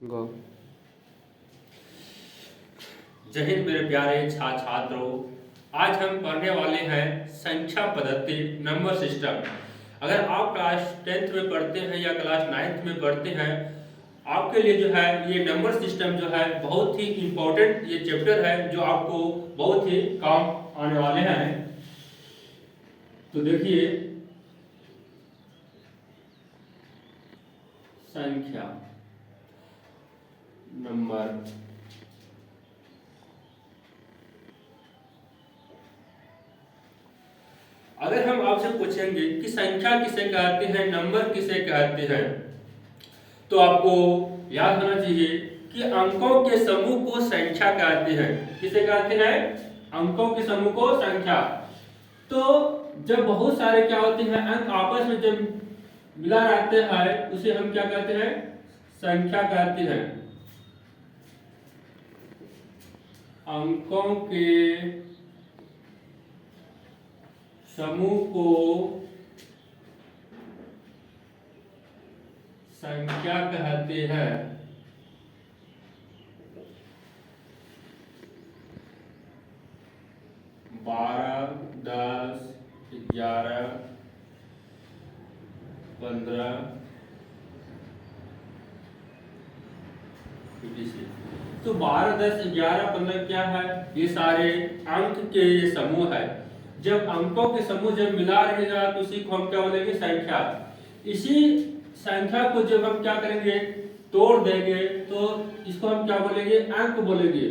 गो। जय हिंद मेरे प्यारे छात्रों। आज हम पढ़ने वाले हैं संख्या पद्धति नंबर सिस्टम। अगर आप क्लास 10th में पढ़ते हैं या क्लास 9th में पढ़ते हैं, आपके लिए जो है ये नंबर सिस्टम जो है बहुत ही इम्पोर्टेंट ये चैप्टर है जो आपको बहुत ही काम आने वाले हैं। तो देखिए, संख्या नंबर अगर हम आपसे पूछेंगे कि संख्या किसे कहते हैं, नंबर किसे कहते हैं, तो आपको याद होना चाहिए कि अंकों के समूह को संख्या कहते हैं। किसे कहते हैं? अंकों के समूह को संख्या। तो जब बहुत सारे क्या होते हैं अंक आपस में जब मिला रहते हैं उसे हम क्या कहते हैं? संख्या कहते हैं। अंकों के समूह को संख्या कहते हैं। बारह, 10, 11, 15, 26। तो 12, 10, 11, 15 क्या है? ये सारे अंक के ये समूह है। जब अंकों के समूह जब मिला रहेगा तो उसी को हम क्या बोलेंगे? संख्या। इसी संख्या को जब हम क्या करेंगे? तोड़ देंगे तो इसको हम क्या बोलेंगे? अंक बोलेंगे।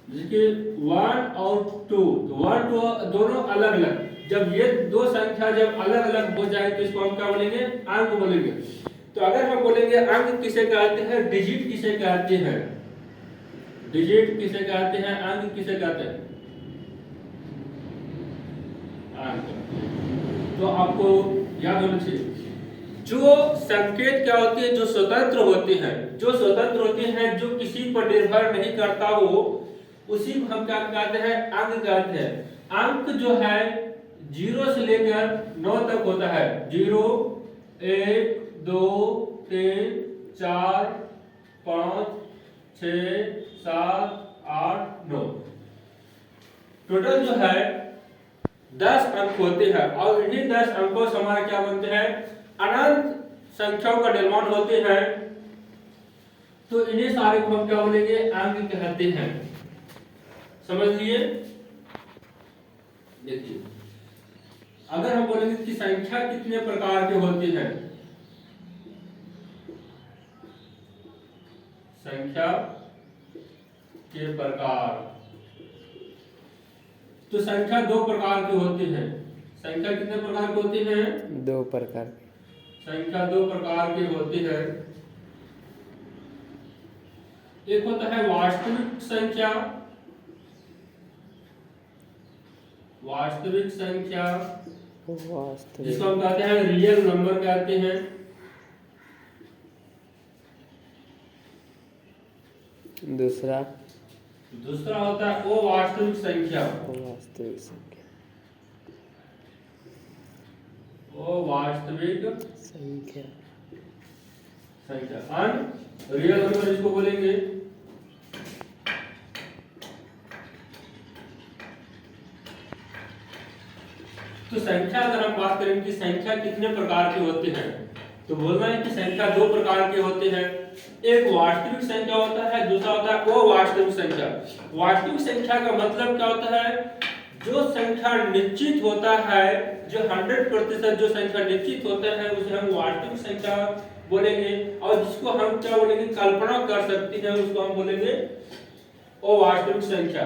जैसे 1 और 2, तो 1 2 दोनों अलग अलग। जब ये दो संख्या जब अलग अलग हो जाए तो इसको हम क्या बोलेंगे? अंक बोलेंगे। तो अगर हम बोलेंगे अंक किसे कहते हैं, डिजिट किसे कहते हैं, डिजिट किसे कहते हैं, अंक किसे कहते हैं? तो आपको याद होना चाहिए जो संकेत क्या होते हैं, जो स्वतंत्र होते हैं, जो स्वतंत्र होते हैं, जो किसी पर निर्भर नहीं करता हो, उसी को हम क्या कहते हैं? अंक कहते हैं। अंक जो है 0 से लेकर 9 तक होता है। 0 1 2 3 4 5 6 7 8 9 टोटल जो है 10 अंक होते हैं। और इन्हीं 10 अंकों से हमारे क्या बनते हैं? अनंत संख्याओं का निर्माण होते हैं। तो इन्हीं सारे को हम क्या बोलेंगे? अंक कहते हैं। समझ लिए? देखिए, अगर हम बोलेंगे कि संख्या कितने प्रकार के होते हैं, संख्या के प्रकार, तो संख्या 2 प्रकार की होती है। संख्या कितने प्रकार की होती है? 2 प्रकार। संख्या 2 प्रकार की होती है। एक होता है वास्तविक संख्या, वास्तविक संख्या जिसको हम कहते हैं रियल नंबर कहते हैं। दूसरा होता है अवास्तविक संख्या, वास्तविक संख्या, अवास्तविक संख्या, अनरियल नंबर इसको बोलेंगे। तो संख्या अगर हम बात करें कि संख्या कितने प्रकार की होती है, तो बोलना है कि संख्या 2 प्रकार के होते हैं। एक वास्तविक संख्या होता है, दूसरा होता है अवास्तविक संख्या। वास्तविक संख्या का मतलब क्या होता है? जो संख्या निश्चित होता है, जो 100% जो संख्या निश्चित होता है उसे हम वास्तविक संख्या बोलेंगे। और जिसको हम क्या बोलेंगे? कल्पना कर सकते हैं, उसको हम बोलेंगे अवास्तविक संख्या।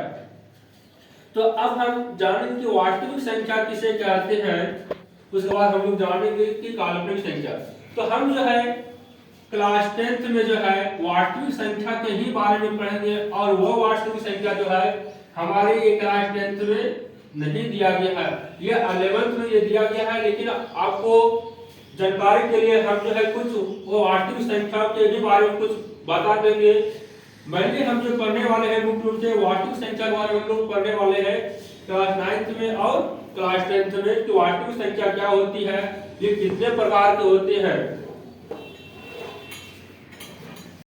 तो अब हम जानेंगे कि वास्तविक संख्या किसे कहते हैं, उसके बाद हम लोग जानेंगे कि काल्पनिक संख्या। तो हम जो है क्लास 10th में जो है वास्तविक संख्या के ही बारे में पढ़ेंगे। और वो वास्तविक संख्या जो है हमारे ये क्लास 10th में नहीं दिया गया है, ये 11th में ये दिया गया है। लेकिन आपको जानकारी के लिए हम जो है कुछ वो वास्तविक संख्या के ही बारे में कुछ बता देंगे। मैंने हम जो पढ़ने वाले हैं मुख्य रूप से वास्तविक संख्या के बारे में हम लोग पढ़ने वाले हैं क्लास 9th में और क्लास 10th में। तो वास्तविक संख्या क्या होती है, ये कितने प्रकार के होते हैं,